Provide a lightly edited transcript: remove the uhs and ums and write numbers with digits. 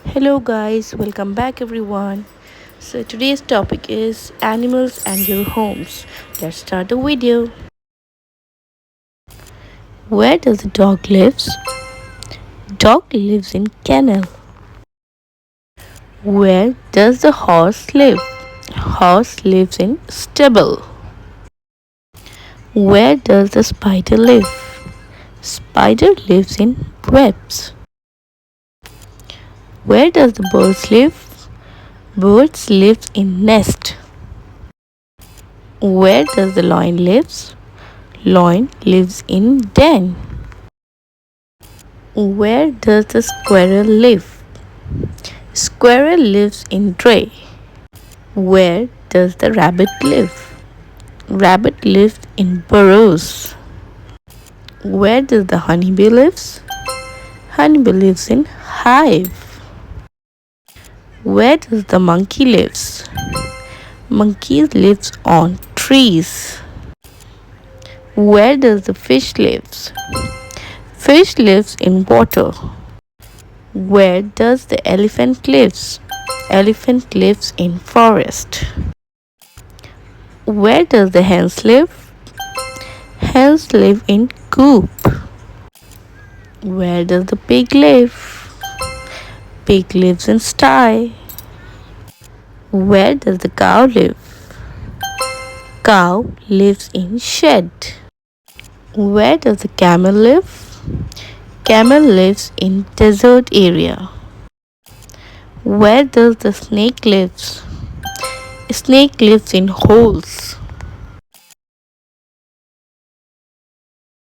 Hello, guys, welcome back, everyone. So, today's topic is animals and your homes. Let's start the video. Where does the dog lives? Dog lives in kennel. Where does the horse live? Horse lives in stable. Where does the spider live? Spider lives in webs. Where does the birds live? Birds live in nest. Where does the lion lives? Lion lives in den. Where does the squirrel live? Squirrel lives in tray. Where does the rabbit live? Rabbit lives in burrows. Where does the honeybee lives? Honeybee lives in hive. Where does the monkey lives? Monkey lives on trees. Where does the fish lives? Fish lives in water. Where does the elephant lives? Elephant lives in forest. Where does the hens live? Hens live in coop. Where does the pig live? Pig lives in sty. Where does the cow live? Cow lives in shed. Where does the camel live? Camel lives in desert area. Where does the snake lives? Snake lives in holes.